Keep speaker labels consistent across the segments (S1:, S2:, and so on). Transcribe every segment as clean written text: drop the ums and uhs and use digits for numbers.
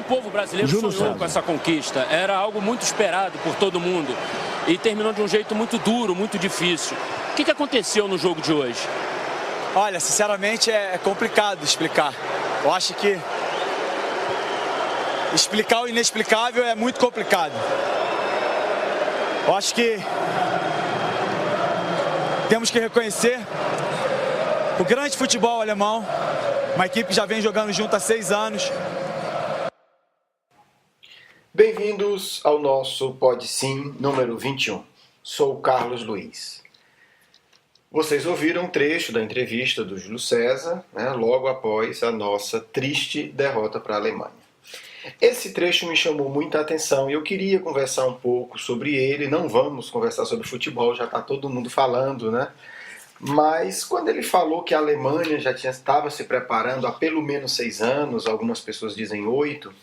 S1: povo brasileiro sonhou com essa conquista. Era algo muito esperado por todo mundo. E terminou de um jeito muito duro, muito difícil. O que aconteceu no jogo de hoje?
S2: Olha, sinceramente é complicado explicar. Eu acho que explicar o inexplicável é muito complicado. Eu acho que temos que reconhecer o grande futebol alemão, uma equipe que já vem jogando junto há 6 anos.
S3: Bem-vindos ao nosso Pode Sim número 21. Sou o Carlos Luiz. Vocês ouviram um trecho da entrevista do Júlio César, logo após a nossa triste derrota para a Alemanha. Esse trecho me chamou muita atenção e eu queria conversar um pouco sobre ele. Não vamos conversar sobre futebol, já está todo mundo falando, né? Mas quando ele falou que a Alemanha já estava se preparando há pelo menos 6 anos, algumas pessoas dizem 8,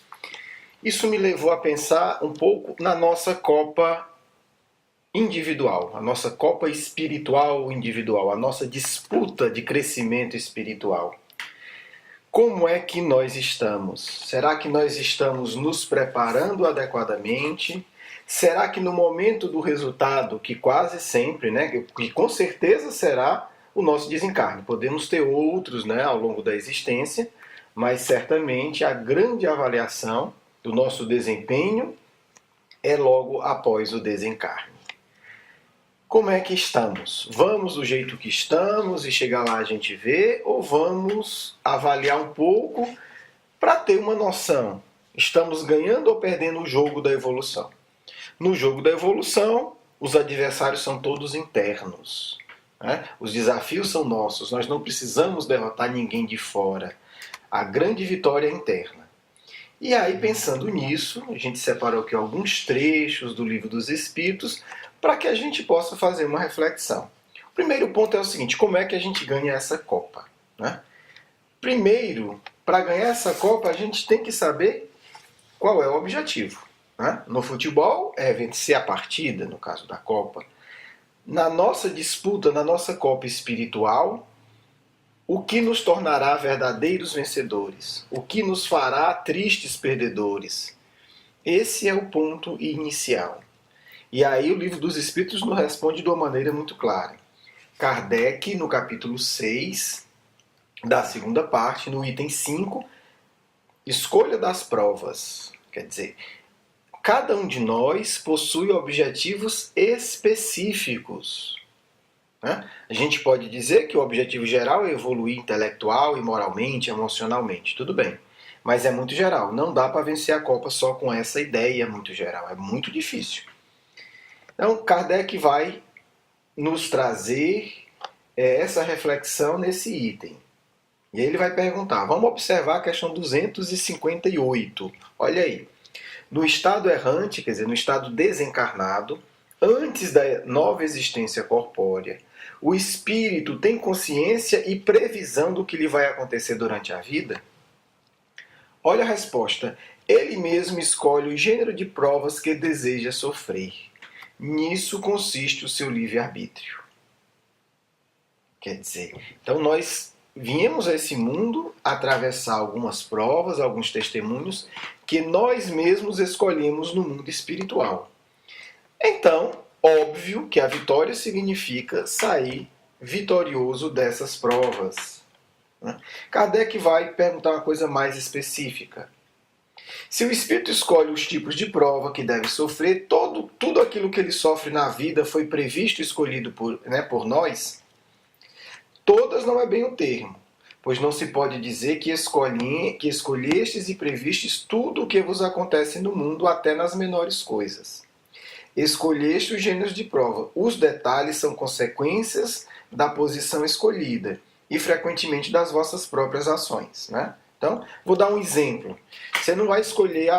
S3: isso me levou a pensar um pouco na nossa Copa individual, a nossa Copa espiritual individual, a nossa disputa de crescimento espiritual. Como é que nós estamos? Será que nós estamos nos preparando adequadamente? Será que no momento do resultado, que quase sempre, que com certeza será o nosso desencarne, podemos ter outros ao longo da existência, mas certamente a grande avaliação do nosso desempenho é logo após o desencarne. Como é que estamos? Vamos do jeito que estamos e chegar lá a gente vê, ou vamos avaliar um pouco para ter uma noção? Estamos ganhando ou perdendo o jogo da evolução? No jogo da evolução, os adversários são todos internos. Os desafios são nossos, nós não precisamos derrotar ninguém de fora. A grande vitória é interna. E aí, pensando nisso, a gente separou aqui alguns trechos do Livro dos Espíritos para que a gente possa fazer uma reflexão. O primeiro ponto é o seguinte: como é que a gente ganha essa Copa? Primeiro, para ganhar essa Copa, a gente tem que saber qual é o objetivo. No futebol, é vencer a partida, no caso da Copa. Na nossa disputa, na nossa Copa espiritual, o que nos tornará verdadeiros vencedores? O que nos fará tristes perdedores? Esse é o ponto inicial. E aí o Livro dos Espíritos nos responde de uma maneira muito clara. Kardec, no capítulo 6, da segunda parte, no item 5, escolha das provas. Quer dizer, cada um de nós possui objetivos específicos. A gente pode dizer que o objetivo geral é evoluir intelectual e moralmente, emocionalmente. Tudo bem. Mas é muito geral. Não dá para vencer a Copa só com essa ideia muito geral. É muito difícil. Então, Kardec vai nos trazer essa reflexão nesse item. E aí ele vai perguntar, vamos observar a questão 258. Olha aí. No estado errante, quer dizer, no estado desencarnado, antes da nova existência corpórea, o espírito tem consciência e previsão do que lhe vai acontecer durante a vida? Olha a resposta. Ele mesmo escolhe o gênero de provas que deseja sofrer. Nisso consiste o seu livre-arbítrio. Quer dizer, então nós viemos a esse mundo atravessar algumas provas, alguns testemunhos que nós mesmos escolhemos no mundo espiritual. Então, óbvio que a vitória significa sair vitorioso dessas provas. Kardec vai perguntar uma coisa mais específica. Se o espírito escolhe os tipos de prova que deve sofrer, tudo aquilo que ele sofre na vida foi previsto e escolhido por nós? Todas não é bem o termo, pois não se pode dizer que escolhestes e previstes tudo o que vos acontece no mundo, até nas menores coisas. Escolheste os gêneros de prova. Os detalhes são consequências da posição escolhida e frequentemente das vossas próprias ações. Então, vou dar um exemplo. Você não vai escolher,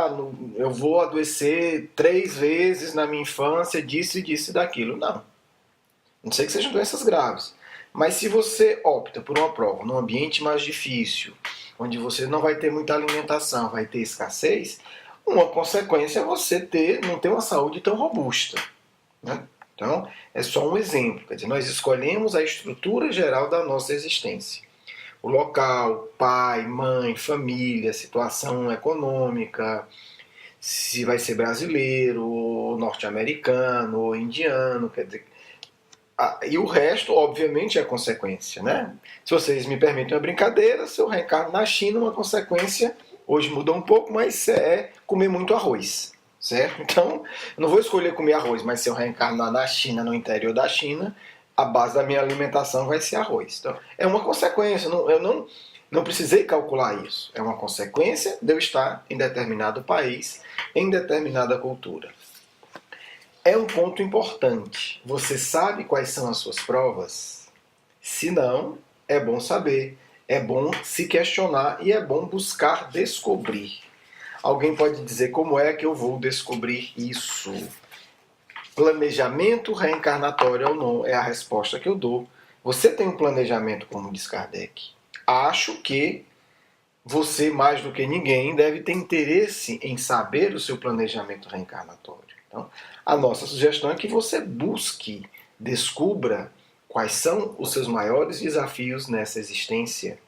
S3: eu vou adoecer 3 vezes na minha infância, disso e disso e daquilo. Não. Não sei que sejam doenças graves. Mas se você opta por uma prova num ambiente mais difícil, onde você não vai ter muita alimentação, vai ter escassez, uma consequência é você não ter uma saúde tão robusta. Então, é só um exemplo. Quer dizer, nós escolhemos a estrutura geral da nossa existência. o local, pai, mãe, família, situação econômica, se vai ser brasileiro, ou norte-americano, ou indiano, quer dizer... E o resto, obviamente, é consequência, né? Se vocês me permitem uma brincadeira, se eu reencarno na China, uma consequência, hoje mudou um pouco, mas é comer muito arroz, certo? Então, eu não vou escolher comer arroz, mas se eu reencarnar na China, no interior da China, a base da minha alimentação vai ser arroz. Então, é uma consequência, eu não precisei calcular isso. É uma consequência de eu estar em determinado país, em determinada cultura. É um ponto importante. Você sabe quais são as suas provas? Se não, é bom saber. É bom se questionar e é bom buscar descobrir. Alguém pode dizer como é que eu vou descobrir isso? Planejamento reencarnatório ou não é a resposta que eu dou. Você tem um planejamento, como diz Kardec. Acho que você, mais do que ninguém, deve ter interesse em saber o seu planejamento reencarnatório. Então, a nossa sugestão é que você busque, descubra quais são os seus maiores desafios nessa existência.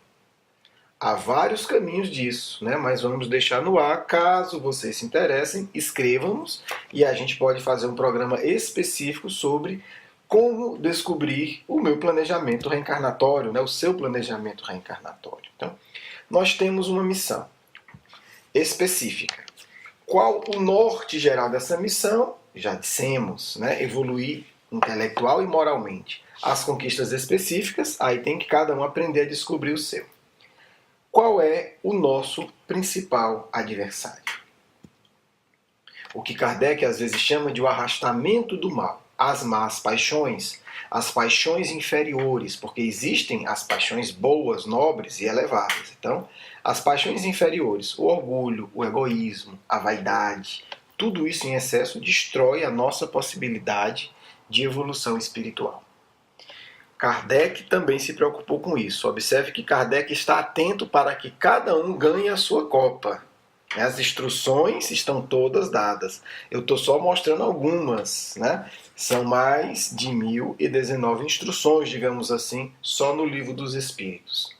S3: Há vários caminhos disso, né? Mas vamos deixar no ar. Caso vocês se interessem, escrevam-nos e a gente pode fazer um programa específico sobre como descobrir o meu planejamento reencarnatório, né? O seu planejamento reencarnatório. Então, nós temos uma missão específica. Qual o norte geral dessa missão? Já dissemos, né? Evoluir intelectual e moralmente. As conquistas específicas, aí tem que cada um aprender a descobrir o seu. Qual é o nosso principal adversário? O que Kardec às vezes chama de o arrastamento do mal. As más paixões, as paixões inferiores, porque existem as paixões boas, nobres e elevadas. Então, as paixões inferiores, o orgulho, o egoísmo, a vaidade, tudo isso em excesso destrói a nossa possibilidade de evolução espiritual. Kardec também se preocupou com isso. Observe que Kardec está atento para que cada um ganhe a sua copa. As instruções estão todas dadas. Eu estou só mostrando algumas, né? São mais de 1019 instruções, digamos assim, só no Livro dos Espíritos.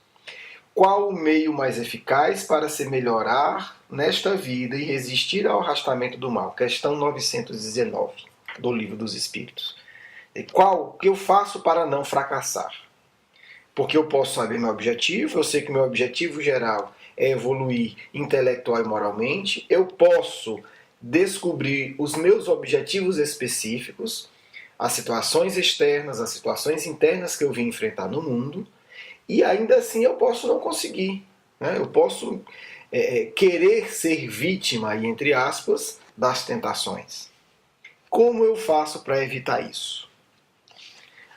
S3: Qual o meio mais eficaz para se melhorar nesta vida e resistir ao arrastamento do mal? Questão 919 do Livro dos Espíritos. O que eu faço para não fracassar? Porque eu posso saber meu objetivo, eu sei que meu objetivo geral é evoluir intelectual e moralmente, eu posso descobrir os meus objetivos específicos, as situações externas, as situações internas que eu vim enfrentar no mundo, e ainda assim eu posso não conseguir. Né? Eu posso querer ser vítima, aí, entre aspas, das tentações. Como eu faço para evitar isso?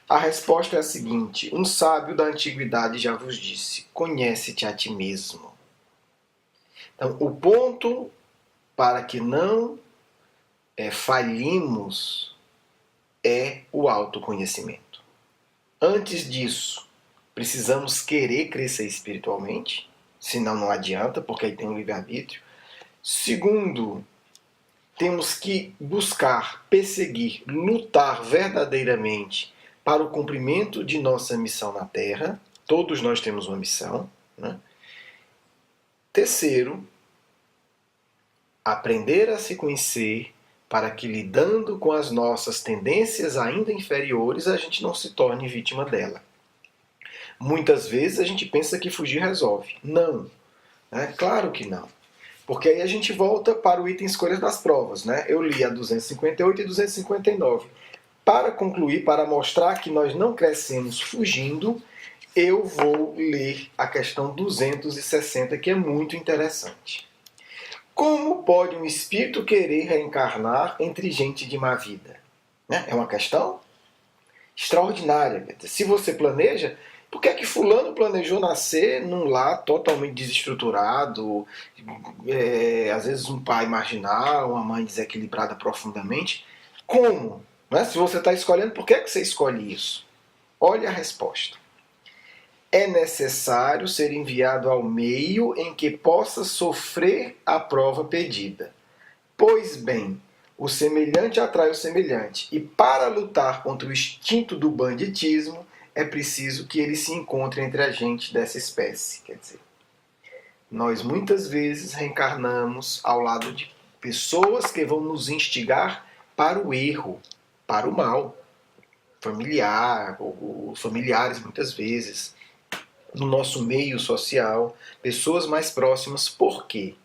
S3: A resposta é a seguinte: um sábio da antiguidade já vos disse, conhece-te a ti mesmo. Então, o ponto para que não falhemos é o autoconhecimento. Antes disso, precisamos querer crescer espiritualmente, senão não adianta, porque aí tem o livre-arbítrio. Segundo, temos que buscar, perseguir, lutar verdadeiramente para o cumprimento de nossa missão na Terra. Todos nós temos uma missão, né? Terceiro, aprender a se conhecer para que, lidando com as nossas tendências ainda inferiores, a gente não se torne vítima dela. Muitas vezes a gente pensa que fugir resolve. Não. Claro que não. Porque aí a gente volta para o item escolhas das provas. Né? Eu li a 258 e 259. Para concluir, para mostrar que nós não crescemos fugindo, eu vou ler a questão 260, que é muito interessante. Como pode um espírito querer reencarnar entre gente de má vida? É uma questão extraordinária. Se você planeja, por que é que fulano planejou nascer num lar totalmente desestruturado, às vezes um pai marginal, uma mãe desequilibrada profundamente? Como? Se você está escolhendo, por que é que você escolhe isso? Olha a resposta. É necessário ser enviado ao meio em que possa sofrer a prova pedida. Pois bem, o semelhante atrai o semelhante, e para lutar contra o instinto do banditismo, é preciso que ele se encontre entre a gente dessa espécie. Quer dizer, nós muitas vezes reencarnamos ao lado de pessoas que vão nos instigar para o erro, para o mal. Familiar, ou familiares muitas vezes, no nosso meio social, pessoas mais próximas. Por quê?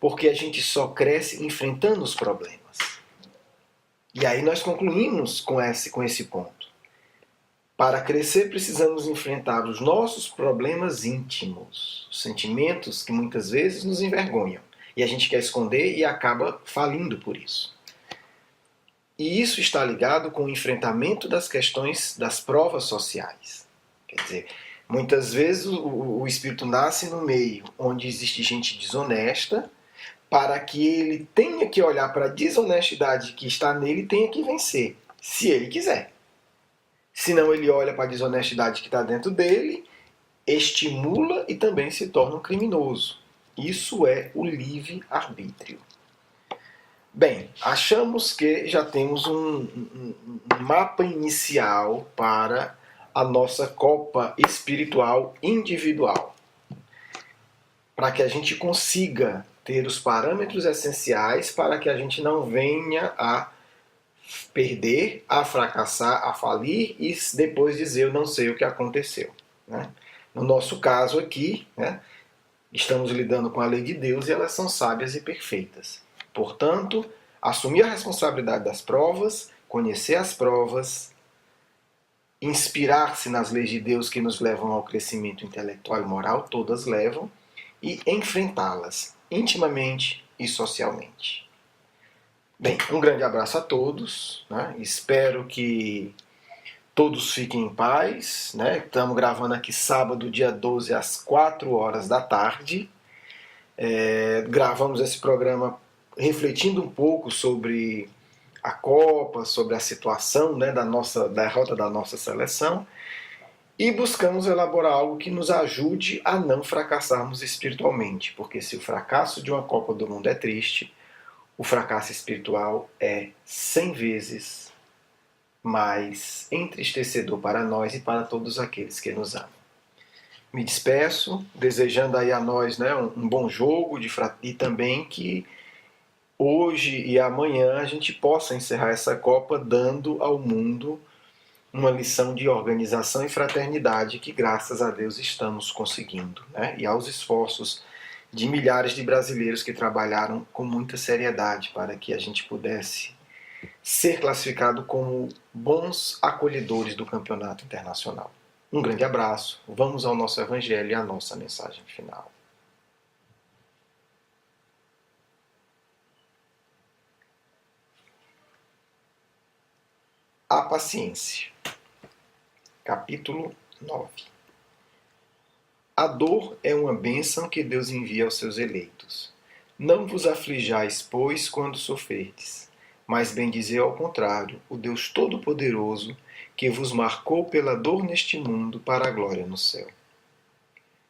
S3: Porque a gente só cresce enfrentando os problemas. E aí nós concluímos com esse ponto. Para crescer precisamos enfrentar os nossos problemas íntimos, os sentimentos que muitas vezes nos envergonham. E a gente quer esconder e acaba falindo por isso. E isso está ligado com o enfrentamento das questões das provas sociais. Quer dizer, muitas vezes o espírito nasce no meio onde existe gente desonesta, para que ele tenha que olhar para a desonestidade que está nele e tenha que vencer, se ele quiser. Senão ele olha para a desonestidade que está dentro dele, estimula e também se torna um criminoso. Isso é o livre-arbítrio. Bem, achamos que já temos um mapa inicial para a nossa copa espiritual individual. Para que a gente consiga ter os parâmetros essenciais para que a gente não venha a perder, a fracassar, a falir e depois dizer eu não sei o que aconteceu. Né? No nosso caso aqui, né, estamos lidando com a lei de Deus e elas são sábias e perfeitas. Portanto, assumir a responsabilidade das provas, conhecer as provas, inspirar-se nas leis de Deus que nos levam ao crescimento intelectual e moral, todas levam, e enfrentá-las intimamente e socialmente. Bem, um grande abraço a todos, né? Espero que todos fiquem em paz, né? Estamos gravando aqui sábado, dia 12, às 4 horas da tarde. Gravamos esse programa refletindo um pouco sobre a Copa, sobre a situação, né, da derrota da nossa seleção, e buscamos elaborar algo que nos ajude a não fracassarmos espiritualmente, porque se o fracasso de uma Copa do Mundo é triste, o fracasso espiritual é 100 vezes mais entristecedor para nós e para todos aqueles que nos amam. Me despeço, desejando aí a nós, né, um bom jogo e também que hoje e amanhã a gente possa encerrar essa Copa dando ao mundo uma lição de organização e fraternidade que, graças a Deus, estamos conseguindo, né? E aos esforços de milhares de brasileiros que trabalharam com muita seriedade para que a gente pudesse ser classificado como bons acolhedores do campeonato internacional. Um grande abraço, vamos ao nosso evangelho e à nossa mensagem final. A paciência. Capítulo 9. A dor é uma bênção que Deus envia aos seus eleitos. Não vos aflijais, pois, quando sofrerdes, mas bendizei ao contrário o Deus Todo-Poderoso, que vos marcou pela dor neste mundo para a glória no céu.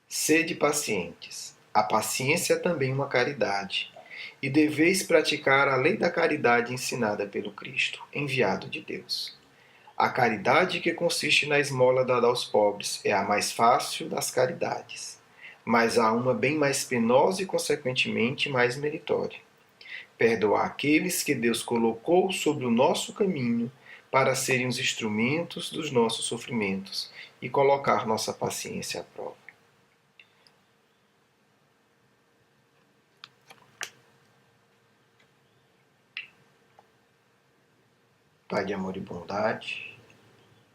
S3: Sede pacientes. A paciência é também uma caridade, e deveis praticar a lei da caridade ensinada pelo Cristo, enviado de Deus. A caridade que consiste na esmola dada aos pobres é a mais fácil das caridades, mas há uma bem mais penosa e, consequentemente, mais meritória. Perdoar aqueles que Deus colocou sobre o nosso caminho para serem os instrumentos dos nossos sofrimentos e colocar nossa paciência à prova. Pai de amor e bondade,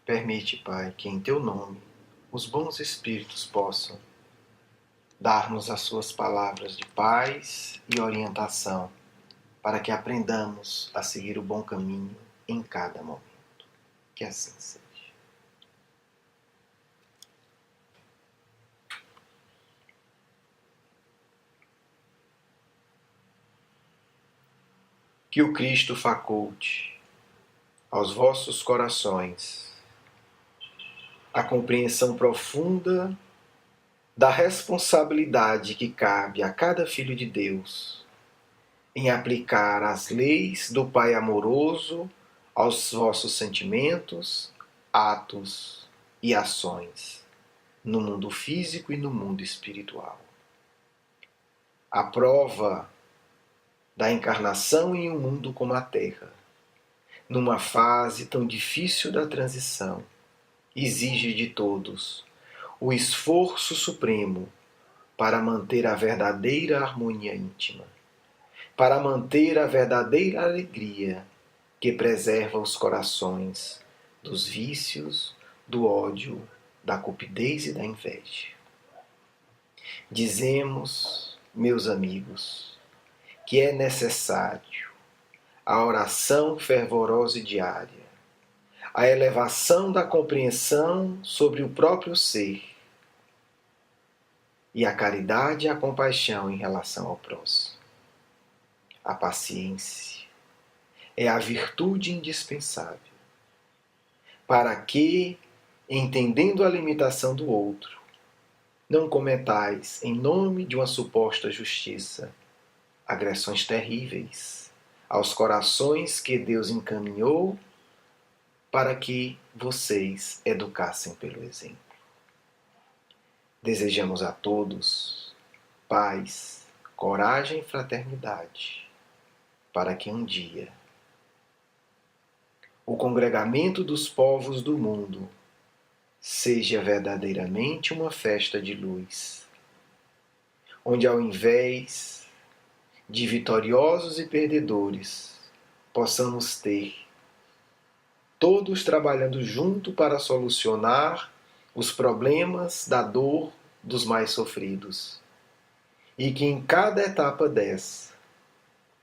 S3: permite, Pai, que em Teu nome os bons espíritos possam dar-nos as Suas palavras de paz e orientação para que aprendamos a seguir o bom caminho em cada momento. Que assim seja. Que o Cristo faculte aos vossos corações a compreensão profunda da responsabilidade que cabe a cada filho de Deus em aplicar as leis do Pai amoroso aos vossos sentimentos, atos e ações no mundo físico e no mundo espiritual. A prova da encarnação em um mundo como a Terra, numa fase tão difícil da transição, exige de todos o esforço supremo para manter a verdadeira harmonia íntima, para manter a verdadeira alegria que preserva os corações dos vícios, do ódio, da cupidez e da inveja. Dizemos, meus amigos, que é necessário a oração fervorosa e diária, a elevação da compreensão sobre o próprio ser e a caridade e a compaixão em relação ao próximo. A paciência é a virtude indispensável para que, entendendo a limitação do outro, não cometais, em nome de uma suposta justiça, agressões terríveis aos corações que Deus encaminhou para que vocês educassem pelo exemplo. Desejamos a todos paz, coragem e fraternidade, para que um dia o congregamento dos povos do mundo seja verdadeiramente uma festa de luz, onde ao invés de vitoriosos e perdedores, possamos ter todos trabalhando junto para solucionar os problemas da dor dos mais sofridos, e que em cada etapa dessa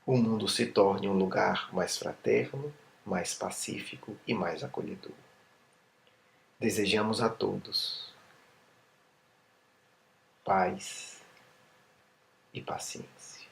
S3: o mundo se torne um lugar mais fraterno, mais pacífico e mais acolhedor. Desejamos a todos paz e paciência.